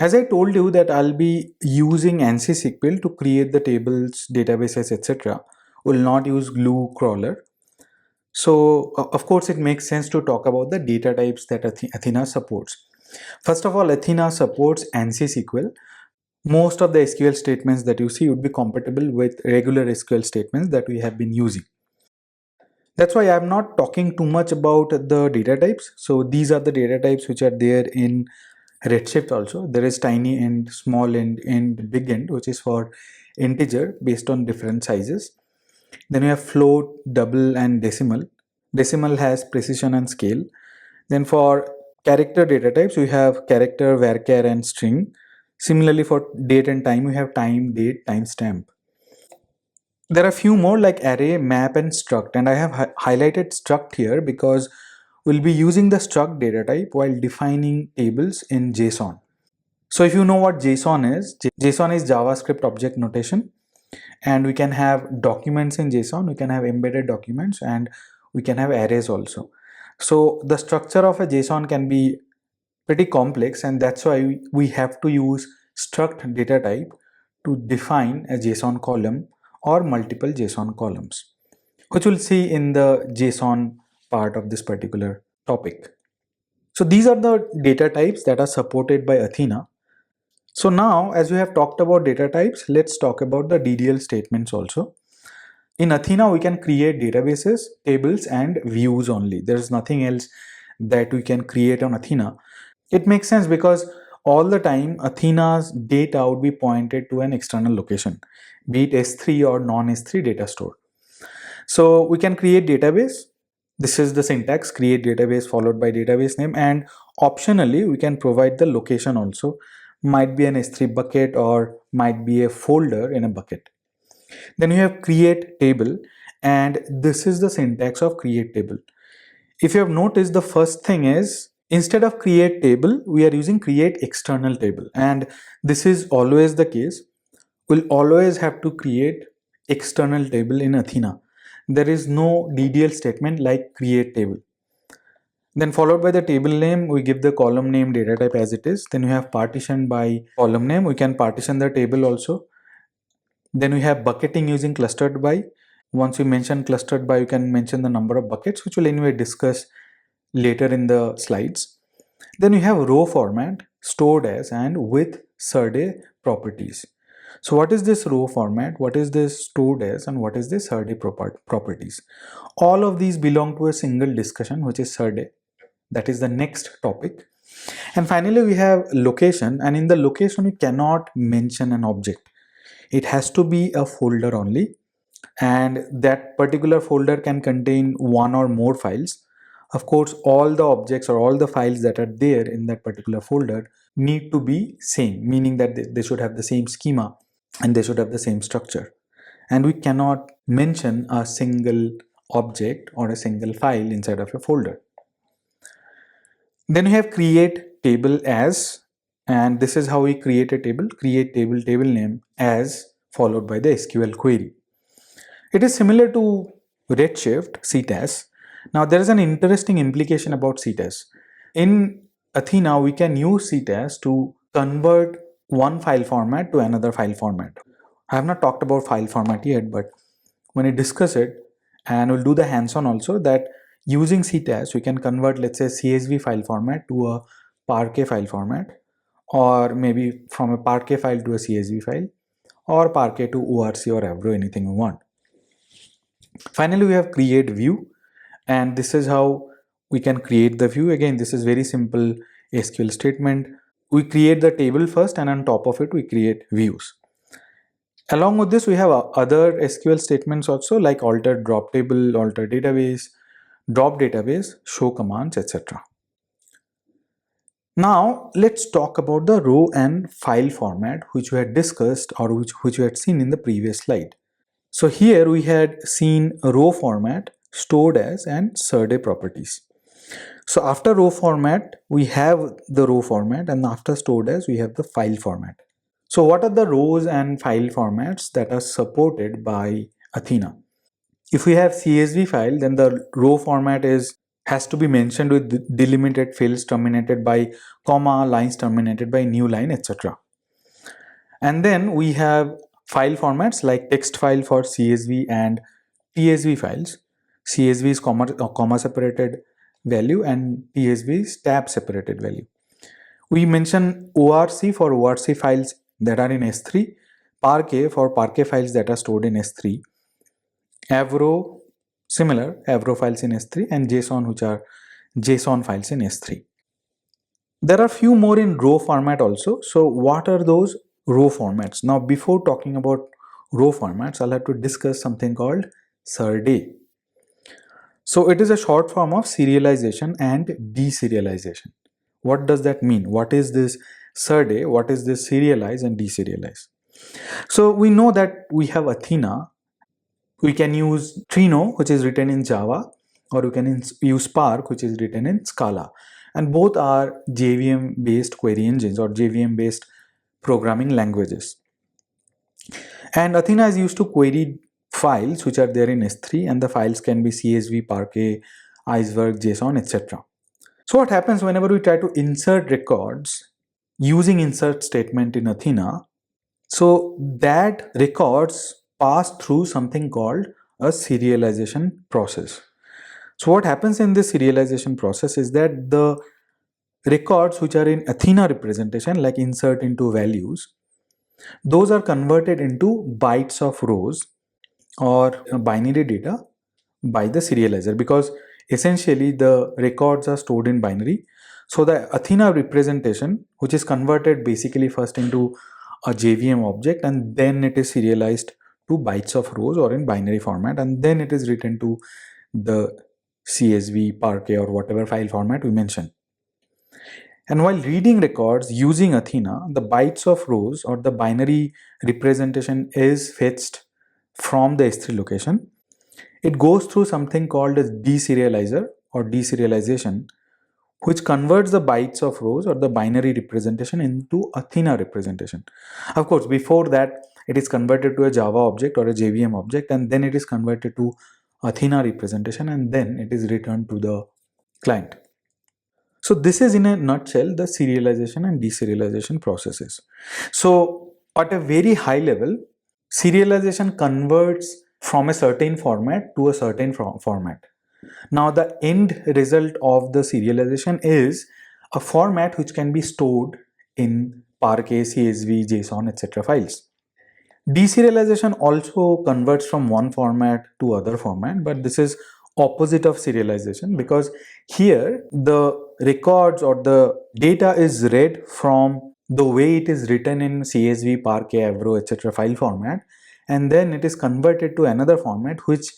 As I told you that I'll be using ANSI SQL to create the tables, databases, etc. Will not use glue crawler. So of course it makes sense to talk about the data types that Athena supports. First of all, Athena supports ANSI SQL. Most of the SQL statements that you see would be compatible with regular SQL statements that we have been using. That's why I'm not talking too much about the data types. So these are the data types which are there in Redshift also. There is tiny end, small end, and big end, which is for integer based on different sizes. Then we have float, double, and decimal. Decimal has precision and scale. Then for character data types, we have character, varchar, and string. Similarly, for date and time, we have time, date, timestamp. There are a few more like array, map, and struct, and I have highlighted struct here because we'll be using the struct data type while defining tables in JSON. So if you know what JSON is, JSON is JavaScript object notation, and we can have documents in JSON, we can have embedded documents, and we can have arrays also. So the structure of a JSON can be pretty complex, and that's why we have to use struct data type to define a JSON column or multiple JSON columns, which we'll see in the JSON part of this particular topic. So these are the data types that are supported by Athena. So now, as we have talked about data types, let's talk about the DDL statements also. In Athena, we can create databases, tables, and views only. There is nothing else that we can create on Athena. It makes sense because all the time Athena's data would be pointed to an external location, be it S3 or non-S3 data store. So we can create database. This is the syntax: create database followed by database name, and optionally we can provide the location also. Might be an S3 bucket or might be a folder in a bucket. Then you have create table, and this is the syntax of create table. If you have noticed, the first thing is, instead of create table, we are using create external table, and this is always the case. We'll always have to create external table in Athena. There is no DDL statement like create table. Then followed by the table name, we give the column name data type as it is. Then we have partition by column name. We can partition the table also. Then we have bucketing using clustered by. Once we mention clustered by, you can mention the number of buckets, which we'll anyway discuss later in the slides. Then we have row format, stored as, and with SerDe properties. So what is this row format, what is this stored as, and what is this SerDe properties? All of these belong to a single discussion, which is SerDe. That is the next topic. And finally, we have location, and in the location, we cannot mention an object. It has to be a folder only, and that particular folder can contain one or more files. Of course, all the objects or all the files that are there in that particular folder need to be same, meaning that they should have the same schema and they should have the same structure. And we cannot mention a single object or a single file inside of a folder. Then we have create table as, and this is how we create a table: create table, table name as, followed by the SQL query. It is similar to Redshift CTAS. Now there is an interesting implication about CTAS. In Athena, we can use CTAS to convert one file format to another file format. I have not talked about file format yet, but when we discuss it, and we'll do the hands-on also, that using CTAS, we can convert, let's say, CSV file format to a Parquet file format, or maybe from a Parquet file to a CSV file, or Parquet to ORC or Avro, anything we want. Finally, we have create view, and this is how we can create the view. Again, this is very simple SQL statement. We create the table first, and on top of it, we create views. Along with this, we have other SQL statements also, like alter drop table, alter database, drop database, show commands, etc. Now, let's talk about the row and file format, which we had discussed or which we had seen in the previous slide. So here we had seen a row format, stored as, and SerDe properties. So after row format, we have the row format, and after stored as, we have the file format. So what are the rows and file formats that are supported by Athena? If we have CSV file, then the row format has to be mentioned with delimited fields terminated by comma, lines terminated by new line, etc. And then we have file formats like text file for CSV and TSV files. CSV is comma separated value and TSV is tab separated value. We mention ORC for ORC files that are in S3, Parquet for Parquet files that are stored in S3, Avro, similar Avro files in S3, and JSON, which are JSON files in S3. There are few more in row format also. So what are those row formats? Now, before talking about row formats, I'll have to discuss something called SerDe. So it is a short form of serialization and deserialization. What does that mean? What is this SerDe? What is this serialize and deserialize? So we know that we have Athena. We can use Trino, which is written in Java, or we can use Spark, which is written in Scala. And both are JVM based query engines or JVM based programming languages. And Athena is used to query files which are there in S3, and the files can be CSV, Parquet, Iceberg, JSON, etc. So what happens whenever we try to insert records using insert statement in Athena? So that records pass through something called a serialization process. So what happens in this serialization process is that the records which are in Athena representation, like insert into values, those are converted into bytes of rows or binary data by the serializer, because essentially the records are stored in binary. So the Athena representation, which is converted basically first into a JVM object, and then it is serialized to bytes of rows or in binary format, and then it is written to the CSV, Parquet, or whatever file format we mentioned. And while reading records using Athena, the bytes of rows or the binary representation is fetched from the S3 location. It goes through something called a deserializer or deserialization, which converts the bytes of rows or the binary representation into Athena representation. Of course, before that, it is converted to a Java object or a JVM object, and then it is converted to Athena representation, and then it is returned to the client. So this is in a nutshell the serialization and deserialization processes. So at a very high level, serialization converts from a certain format to a certain format. Now the end result of the serialization is a format which can be stored in Parquet, CSV, JSON, etc. files. Deserialization also converts from one format to other format, but this is opposite of serialization, because here the records or the data is read from the way it is written in CSV, Parquet, Avro, etc. file format, and then it is converted to another format which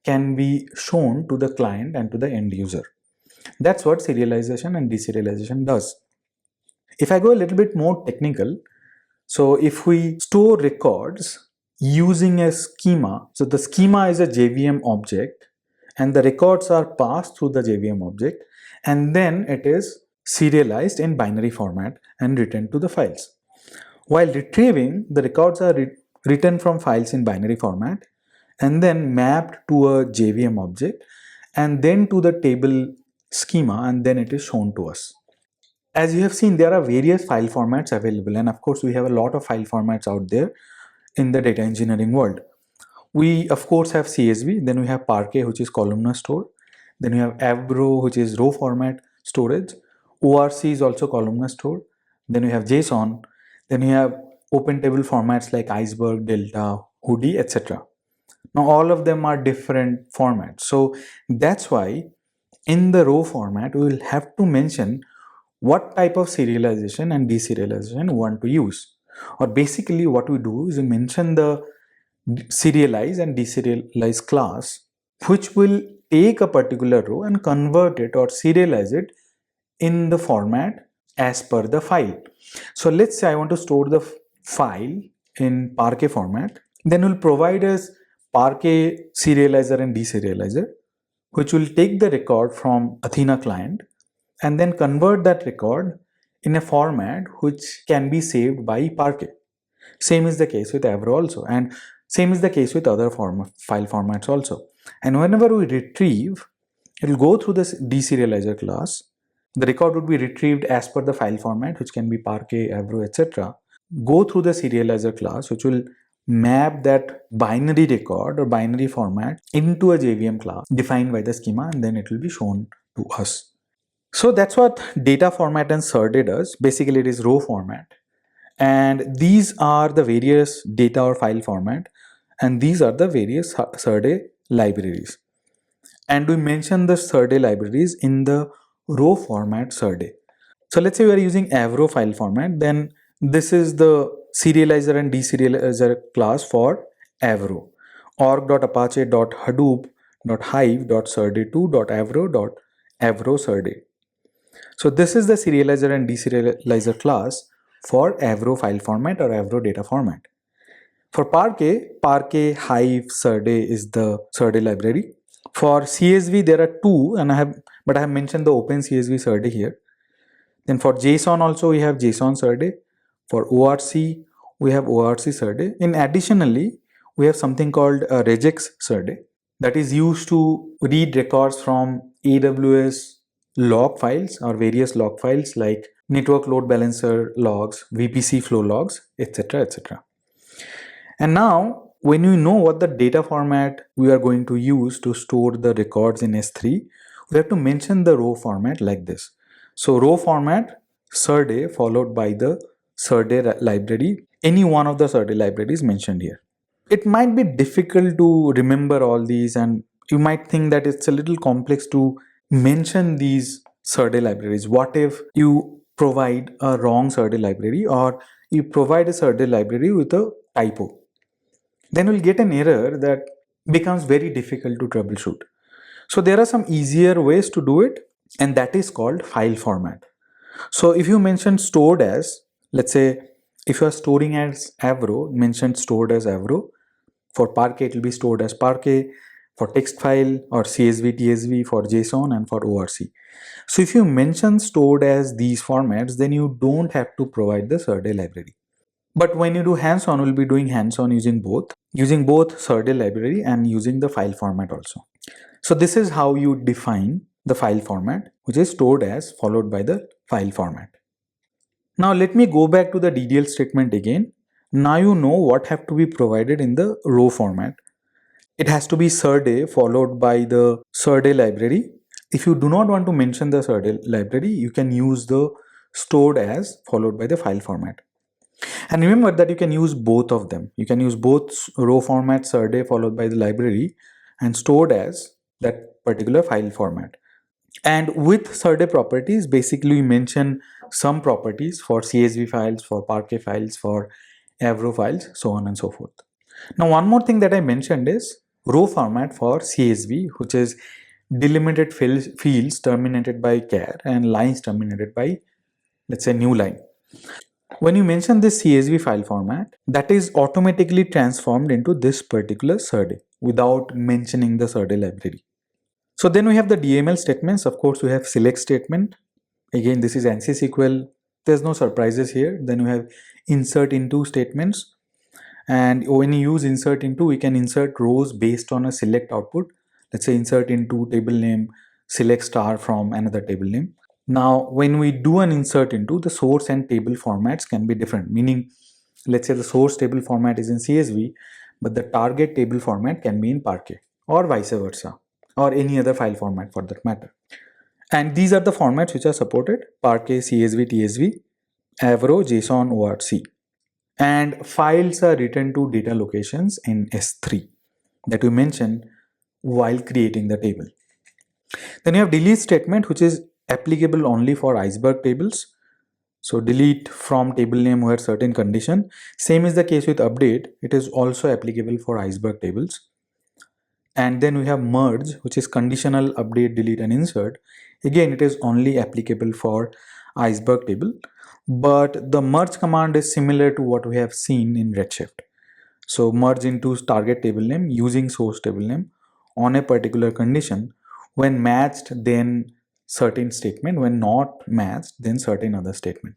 can be shown to the client and to the end user. That's what serialization and deserialization does. If I go a little bit more technical, so if we store records using a schema, so the schema is a JVM object and the records are passed through the JVM object, and then it is serialized in binary format and written to the files. While retrieving, the records are written from files in binary format and then mapped to a JVM object and then to the table schema, and then it is shown to us. As you have seen, there are various file formats available, and of course we have a lot of file formats out there in the data engineering world. We of course have CSV, then we have Parquet, which is columnar store, then we have Avro, which is row format storage, ORC is also columnar store, then we have JSON, then we have open table formats like Iceberg, Delta, Hoodie, etc. Now all of them are different formats, so that's why in the row format we will have to mention what type of serialization and deserialization we want to use. Or basically what we do is we mention the serialize and deserialize class, which will take a particular row and convert it or serialize it in the format as per the file. So let's say I want to store the file in Parquet format, then we'll provide us Parquet serializer and deserializer, which will take the record from Athena client and then convert that record in a format which can be saved by Parquet. Same is the case with Avro also, and same is the case with other file formats also. And whenever we retrieve, It will go through this deserializer class. The record would be retrieved as per the file format, which can be Parquet, Avro, etc. Go through the serializer class, which will map that binary record or binary format into a JVM class defined by the schema, and then it will be shown to us. So that's what data format and SerDe does. Basically, it is row format. And these are the various data or file format, and these are the various SerDe libraries. And we mention the SerDe libraries in the row format SerDe. So let's say we are using Avro file format, then this is the serializer and deserializer class for Avro. org.apache.hadoop.hive.serde2.avro.avro SerDe. So this is the serializer and deserializer class for Avro file format or Avro data format. For Parquet, Hive, SerDe is the SerDe library. For CSV, there are two, and I have mentioned the Open CSV SerDe here. Then for JSON also we have JSON SerDe. For ORC, we have ORC SerDe. In additionally, we have something called regex SerDe that is used to read records from AWS log files or various log files like network load balancer logs, VPC flow logs, etc. etc. And now, when you know what the data format we are going to use to store the records in S3, we have to mention the row format like this. So row format, SerDe followed by the SerDe library, any one of the SerDe libraries mentioned here. It might be difficult to remember all these, and you might think that it's a little complex to mention these SerDe libraries. What if you provide a wrong SerDe library, or you provide a SerDe library with a typo? Then we'll get an error that becomes very difficult to troubleshoot. So there are some easier ways to do it, and that is called file format. So if you mention stored as, let's say if you are storing as Avro, mention stored as Avro. For Parquet, it will be stored as Parquet. For text file or CSV, TSV, for JSON, and for ORC. So if you mention stored as these formats, then you don't have to provide the SerDe library. But when you do hands-on, we'll be doing hands-on using both SerDe library and using the file format also. So this is how you define the file format, which is stored as followed by the file format. Now let me go back to the DDL statement again. Now you know what have to be provided in the row format. It has to be SerDe followed by the SerDe library. If you do not want to mention the SerDe library, you can use the stored as followed by the file format. And remember that you can use both of them. You can use both row format SerDe followed by the library and stored as that particular file format. And with SerDe properties, basically we mention some properties for CSV files, for Parquet files, for Avro files, so on and so forth. Now one more thing that I mentioned is row format for CSV, which is delimited fields terminated by char and lines terminated by, let's say, new line. When you mention this CSV file format, that is automatically transformed into this particular SerDe without mentioning the SerDe library. So then we have the DML statements. Of course, we have select statement. Again, this is ANSI SQL. There's no surprises here. Then we have insert into statements. And when you use insert into, we can insert rows based on a select output. Let's say insert into table name, select star from another table name. Now, when we do an insert into, the source and table formats can be different. Meaning, let's say the source table format is in CSV, but the target table format can be in Parquet, or vice versa, or any other file format for that matter. And these are the formats which are supported: Parquet, CSV, TSV, Avro, JSON, ORC. And files are written to data locations in S3 that we mentioned while creating the table. Then you have delete statement, which is applicable only for Iceberg tables. So delete from table name where certain condition. Same is the case with update. It is also applicable for Iceberg tables. And then we have merge, which is conditional update, delete, and insert. Again, it is only applicable for Iceberg table, but the merge command is similar to what we have seen in Redshift. So merge into target table name using source table name on a particular condition. When matched, then certain statement. When not matched, then certain other statement.